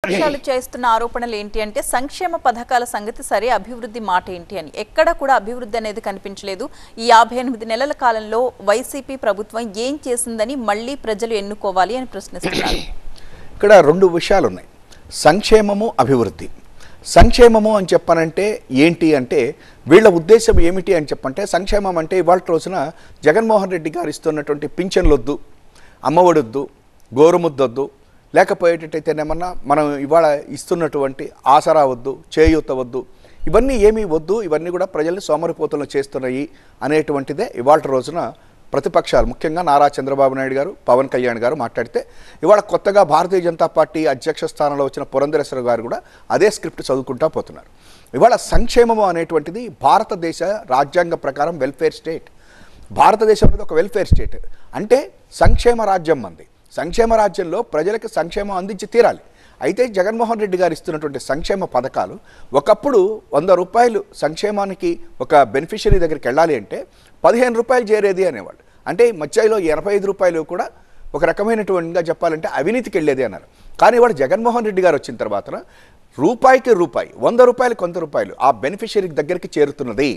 ప్రతిపక్షాలు చేస్తున్న ఆరోపణలు ఏంటి అంటే సంక్షేమ పథకాల సంగతి సరే, అభివృద్ధి మాట ఏంటి అని. ఎక్కడ కూడా అభివృద్ధి అనేది కనిపించలేదు. ఈ 58 నెలల కాలంలో వైసీపీ ప్రభుత్వం ఏం చేసిందని మళ్ళీ ప్రజలు ఎన్నుకోవాలి అని ప్రశ్నిస్తున్నారు. ఇక్కడ రెండు విషయాలు ఉన్నాయి, సంక్షేమము అభివృద్ధి. సంక్షేమము అని చెప్పనంటే ఏంటి అంటే వీళ్ళ ఉద్దేశం ఏమిటి అని చెప్పంటే, సంక్షేమం అంటే ఇవాళ రోజున జగన్మోహన్ రెడ్డి గారు ఇస్తున్నటువంటి పింఛన్లొద్దు, అమ్మఒడొద్దు, గోరుముద్దొద్దు, లేకపోయేటట్టయితేనేమన్నా మనం ఇవాళ ఇస్తున్నటువంటి ఆసరా వద్దు, చేయూత వద్దు, ఇవన్నీ ఏమీ వద్దు, ఇవన్నీ కూడా ప్రజల్ని సోమరిపోతులను చేస్తున్నాయి అనేటువంటిదే ఇవాళ రోజున ప్రతిపక్షాలు, ముఖ్యంగా నారా చంద్రబాబు నాయుడు గారు, పవన్ కళ్యాణ్ గారు మాట్లాడితే, ఇవాళ కొత్తగా భారతీయ జనతా పార్టీ అధ్యక్ష స్థానంలో వచ్చిన పురంధరేశ్వర గారు కూడా అదే స్క్రిప్ట్ చదువుకుంటూ పోతున్నారు. ఇవాళ సంక్షేమము అనేటువంటిది భారతదేశ రాజ్యాంగ ప్రకారం వెల్ఫేర్ స్టేట్. భారతదేశం అనేది ఒక వెల్ఫేర్ స్టేట్. అంటే సంక్షేమ రాజ్యం మంది. సంక్షేమ రాజ్యంలో ప్రజలకు సంక్షేమం అందించి తీరాలి. అయితే జగన్మోహన్ రెడ్డి గారు ఇస్తున్నటువంటి సంక్షేమ పథకాలు, ఒకప్పుడు 100 రూపాయలు సంక్షేమానికి ఒక బెనిఫిషరీ దగ్గరికి వెళ్ళాలి అంటే 15 రూపాయలు చేరేది అనేవాళ్ళు. అంటే మధ్యలో 85 రూపాయలు కూడా ఒక రకమైనటువంటిగా చెప్పాలంటే అవినీతికి వెళ్ళేది అన్నారు. కానీ ఇవాళ జగన్మోహన్ రెడ్డి గారు వచ్చిన తర్వాత రూపాయికి రూపాయి, 100 రూపాయలకి 100 రూపాయలు ఆ బెనిఫిషరీకి దగ్గరికి చేరుతున్నది.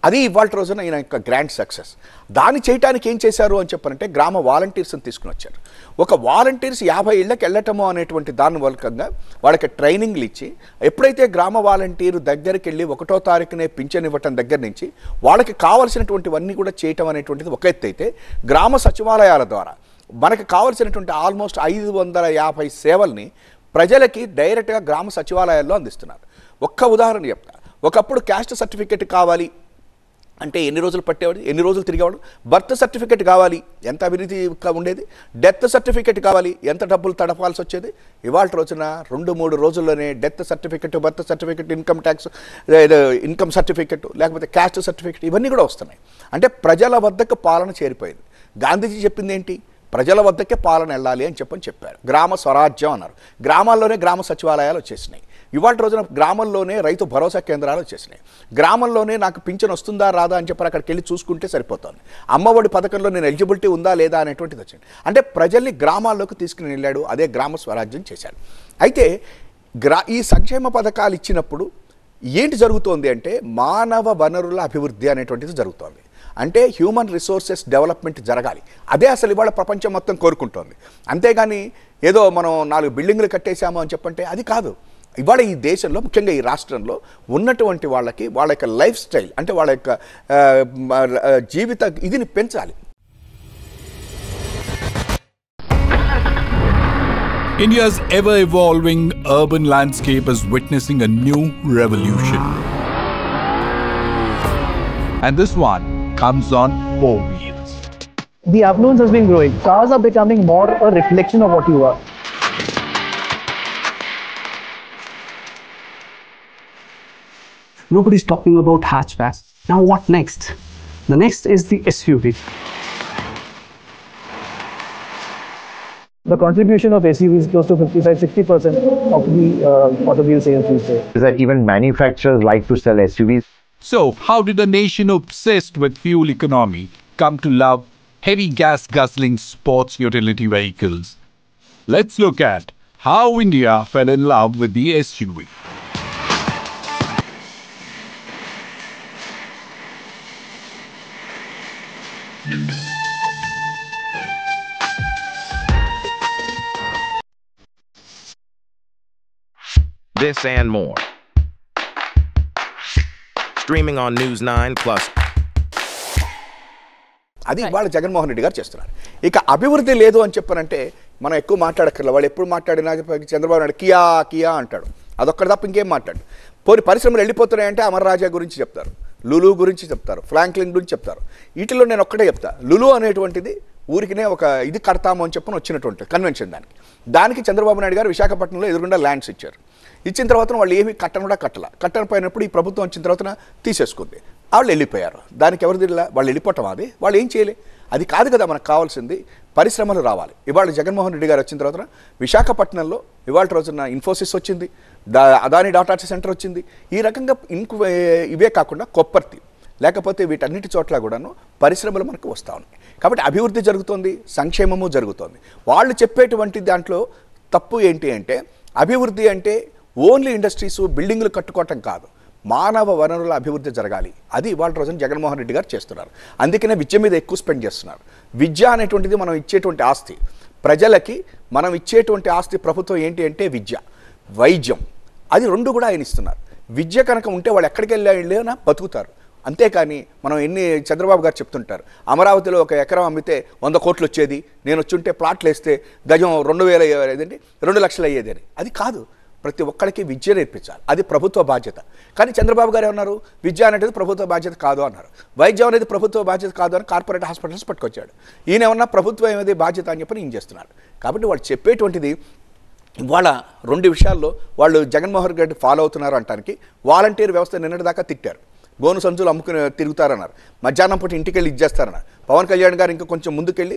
అది ఇవాళ రోజున ఈయన యొక్క గ్రాండ్ సక్సెస్. దాన్ని చేయడానికి ఏం చేశారు అని చెప్పారంటే గ్రామ వాలంటీర్స్ని తీసుకుని వచ్చారు. ఒక వాలంటీర్స్ 50 ఇళ్ళకి వెళ్ళటము అనేటువంటి దాని మూలకంగా వాళ్ళకి ట్రైనింగ్లు ఇచ్చి, ఎప్పుడైతే గ్రామ వాలంటీరు దగ్గరికి వెళ్ళి 1వ తారీఖునే పింఛన్ ఇవ్వటం దగ్గర నుంచి వాళ్ళకి కావాల్సినటువంటివన్నీ కూడా చేయటం అనేటువంటిది ఒక ఎత్తు అయితే, గ్రామ సచివాలయాల ద్వారా మనకు కావాల్సినటువంటి ఆల్మోస్ట్ 550 సేవల్ని ప్రజలకి డైరెక్ట్గా గ్రామ సచివాలయాల్లో అందిస్తున్నారు. ఒక్క ఉదాహరణ చెప్తా. ఒకప్పుడు క్యాస్ట్ సర్టిఫికేట్ కావాలి అంటే ఎన్ని రోజులు పట్టేవాడు, ఎన్ని రోజులు తిరిగేవాడు. బర్త్ సర్టిఫికేట్ కావాలి, ఎంత అభివృద్ధి ఉండేది. డెత్ సర్టిఫికేట్ కావాలి, ఎంత డబ్బులు తడపాల్సి వచ్చేది. ఇవాళ రోజున 2-3 రోజుల్లోనే death certificate, birth certificate, income certificate, లేకపోతే క్యాస్ట్ సర్టిఫికేట్, ఇవన్నీ కూడా వస్తున్నాయి. అంటే ప్రజల వద్దకు పాలన చేరిపోయింది. గాంధీజీ చెప్పింది ఏంటి? ప్రజల వద్దకే పాలన వెళ్ళాలి అని చెప్పారు. గ్రామ స్వరాజ్యం అన్నారు. గ్రామాల్లోనే గ్రామ సచివాలయాలు వచ్చేసినాయి. ఇవాళ రోజున గ్రామంలోనే రైతు భరోసా కేంద్రాలు వచ్చేసినాయి. గ్రామంలోనే నాకు పింఛన్ వస్తుందా రాదా అని చెప్పి అక్కడికి వెళ్ళి చూసుకుంటే సరిపోతుంది. అమ్మఒడి పథకంలో నేను ఎలిజిబిలిటీ ఉందా లేదా అనేటువంటిది వచ్చింది. అంటే ప్రజల్ని గ్రామాల్లోకి తీసుకుని వెళ్ళాడు. అదే గ్రామ స్వరాజ్యం చేశాడు. అయితే ఈ సంక్షేమ పథకాలు ఇచ్చినప్పుడు ఏంటి జరుగుతోంది అంటే మానవ వనరుల అభివృద్ధి అనేటువంటిది జరుగుతోంది. అంటే హ్యూమన్ రిసోర్సెస్ డెవలప్మెంట్ జరగాలి. అదే అసలు ఇవాళ ప్రపంచం మొత్తం కోరుకుంటోంది. అంతేగాని ఏదో మనం 4 బిల్డింగ్లు కట్టేశాము అని చెప్పంటే అది కాదు. ఇవాళ ఈ దేశంలో, ముఖ్యంగా ఈ రాష్ట్రంలో ఉన్నటువంటి వాళ్ళకి వాళ్ళ యొక్క లైఫ్ స్టైల్, అంటే వాళ్ళ యొక్క జీవిత ఇదిని పెంచాలి. India's ever-evolving urban landscape is witnessing a new revolution. And this one comes on 4 wheels. The affluence has been growing. Cars are becoming more a reflection of what you are. Nobody's talking about hatchbacks. Now what next? The next is the SUV. The contribution of SUVs is close to 55-60% of the automobile sales these days. Is that even manufacturers like to sell SUVs? So, how did a nation obsessed with fuel economy come to love heavy gas-guzzling sports utility vehicles? Let's look at how India fell in love with the SUV. This and more. Streaming on News 9 Plus. అది ఇవాళ జగన్మోహన్ రెడ్డి గారు చేస్తున్నారు. ఇక అభివృద్ధి లేదు అని చెప్పారంటే మనం ఎక్కువ మాట్లాడక్కర్లేదు. వాళ్ళు ఎప్పుడు మాట్లాడినా చంద్రబాబు నాయుడు కియా కియా అంటాడు. అదొక్కటి తప్ప ఇంకేం మాట్లాడు. పోనీ పరిశ్రమలు వెళ్ళిపోతున్నాయంటే అమర్ రాజా గురించి చెప్తారు, లులు గురించి చెప్తారు, ఫ్రాంక్లిన్ గురించి చెప్తారు. వీటిలో నేను ఒక్కటే చెప్తా, లులు అనేటువంటిది ఊరికినే ఒక ఇది కడతాము అని చెప్పని వచ్చినటువంటి కన్వెన్షన్. దానికి చంద్రబాబు నాయుడు గారు విశాఖపట్నంలో ఎదురుగుండా ల్యాండ్స్ ఇచ్చారు. ఇచ్చిన తర్వాత వాళ్ళు ఏమీ కట్టకపోయినప్పుడు ఈ ప్రభుత్వం వచ్చిన తర్వాత తీసేసుకుంది. వాళ్ళు వెళ్ళిపోయారు. దానికి ఎవరు దిల్లా? వాళ్ళు వెళ్ళిపోవటం. అది వాళ్ళు ఏం చేయలే. అది కాదు కదా మనకు కావాల్సింది. పరిశ్రమలు రావాలి. ఇవాళ జగన్మోహన్ రెడ్డి గారు వచ్చిన తర్వాత విశాఖపట్నంలో ఇవాళ రోజున ఇన్ఫోసిస్ వచ్చింది, అదాని డాటా సెంటర్ వచ్చింది. ఈ రకంగా ఇవే కాకుండా కొప్పర్తి, లేకపోతే వీటన్నిటి చోట్ల కూడాను పరిశ్రమలు మనకు వస్తూ ఉన్నాయి. కాబట్టి అభివృద్ధి జరుగుతోంది, సంక్షేమము జరుగుతోంది. వాళ్ళు చెప్పేటువంటి దాంట్లో తప్పు ఏంటి అంటే అభివృద్ధి అంటే ఓన్లీ ఇండస్ట్రీస్ బిల్డింగులు కట్టుకోవటం కాదు, మానవ వనరుల అభివృద్ధి జరగాలి. అది ఇవాళ రోజున జగన్మోహన్ రెడ్డి గారు చేస్తున్నారు. అందుకనే విద్య మీద ఎక్కువ స్పెండ్ చేస్తున్నారు. విద్య అనేటువంటిది మనం ఇచ్చేటువంటి ఆస్తి, ప్రజలకి మనం ఇచ్చేటువంటి ఆస్తి ప్రభుత్వం ఏంటి అంటే విద్య, వైద్యం, అది రెండు కూడా ఆయన ఇస్తున్నారు. విద్య కనుక ఉంటే వాళ్ళు ఎక్కడికి వెళ్ళినా బతుకుతారు. అంతేకాని మనం చంద్రబాబు గారు చెప్తుంటారు, అమరావతిలో ఒక ఎకరం అమ్మితే 100 కోట్లు వచ్చేది, నేను వచ్చుంటే ప్లాట్లు వేస్తే గజం 2 లక్షలు అయ్యేది అని. అది కాదు. ప్రతి ఒక్కరికి విద్య నేర్పించాలి, అది ప్రభుత్వ బాధ్యత. కానీ చంద్రబాబు గారు ఏమన్నారు, విద్య అనేది ప్రభుత్వ బాధ్యత కాదు అన్నారు. వైద్యం అనేది ప్రభుత్వ బాధ్యత కాదు అని కార్పొరేట్ హాస్పిటల్స్ పట్టుకొచ్చాడు. ఈయన ఏమన్నా ప్రభుత్వం ఏమది బాధ్యత అని చెప్పి ఈయన చేస్తున్నారు. కాబట్టి వాళ్ళు చెప్పేటువంటిది ఇవాళ 2 విషయాల్లో వాళ్ళు జగన్మోహన్ రెడ్డి ఫాలో అవుతున్నారు అంటానికి, వాలంటీర్ వ్యవస్థ నిన్నటిదాకా తిట్టారు, గోను సంచులు అమ్ముకుని తిరుగుతారన్నారు, మధ్యాహ్నం పూట ఇంటికి వెళ్ళి ఇచ్చేస్తారన్నారు. పవన్ కళ్యాణ్ గారు ఇంకా కొంచెం ముందుకెళ్ళి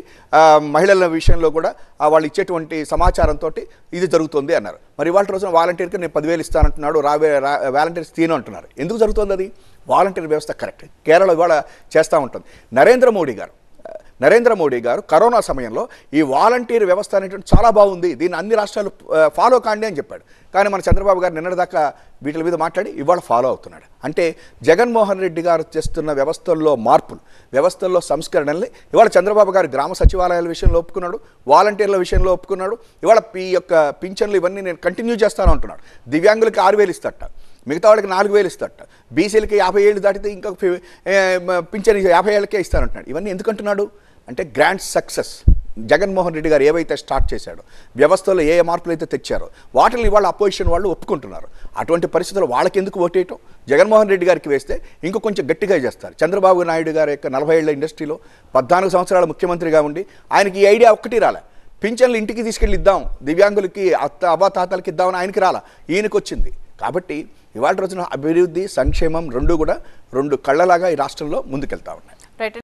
మహిళల విషయంలో కూడా వాళ్ళు ఇచ్చేటువంటి సమాచారంతో ఇది జరుగుతుంది అన్నారు. మరి ఇవాళ రోజున వాలంటీర్కి నేను 10,000 ఇస్తానంటున్నాడు, వాలంటీర్స్ తీను అంటున్నారు. ఎందుకు జరుగుతుంది అది? వాలంటీర్ వ్యవస్థ కరెక్ట్. కేరళ ఇవాళ చేస్తూ ఉంటుంది. నరేంద్ర మోడీ గారు కరోనా సమయంలో ఈ వాలంటీర్ వ్యవస్థ అనేటువంటి చాలా బాగుంది, దీన్ని అన్ని రాష్ట్రాలు ఫాలో కాండి అని చెప్పాడు. కానీ మన చంద్రబాబు గారు నిన్నటిదాకా వీటి మీద మాట్లాడి ఇవాళ ఫాలో అవుతున్నాడు. అంటే జగన్మోహన్ రెడ్డి గారు చేస్తున్న వ్యవస్థల్లో మార్పులు, వ్యవస్థల్లో సంస్కరణల్ని ఇవాళ చంద్రబాబు గారు గ్రామ సచివాలయాల విషయంలో ఒప్పుకున్నాడు, వాలంటీర్ల విషయంలో ఒప్పుకున్నాడు. ఇవాళ ఈ యొక్క పింఛన్లు ఇవన్నీ నేను కంటిన్యూ చేస్తాను అంటున్నాడు. దివ్యాంగులకి 6,000 ఇస్తాట, మిగతా వాళ్ళకి 4,000 ఇస్తాట, బీసీలకి 50 ఏళ్ళు దాటితే ఇంకా పింఛన్ 50 ఏళ్ళకే ఇస్తానంటున్నాడు. ఇవన్నీ ఎందుకంటున్నాడు అంటే గ్రాండ్ సక్సెస్. జగన్మోహన్ రెడ్డి గారు ఏవైతే స్టార్ట్ చేశాడో, వ్యవస్థలో ఏ మార్పులు అయితే తెచ్చారో వాటిని ఇవాళ అపోజిషన్ వాళ్ళు ఒప్పుకుంటున్నారు. అటువంటి పరిస్థితుల్లో వాళ్ళకి ఎందుకు ఓటేయటం? జగన్మోహన్ రెడ్డి గారికి వేస్తే ఇంకో కొంచెం గట్టిగా చేస్తారు. చంద్రబాబు నాయుడు గారి యొక్క 40 ఏళ్ల ఇండస్ట్రీలో 14 సంవత్సరాల ముఖ్యమంత్రిగా ఉండి ఆయనకి ఈ ఐడియా ఒక్కటి రాలే. పింఛన్లు ఇంటికి తీసుకెళ్ళి ఇద్దాం, దివ్యాంగులకి అవ్వాతాతలకి ఇద్దామని ఆయనకి రాలా, ఈయనకి వచ్చింది. కాబట్టి ఇవాళ రోజున అభివృద్ధి, సంక్షేమం రెండు కూడా 2 కళ్ళలాగా ఈ రాష్ట్రంలో ముందుకెళ్తా ఉన్నాయి.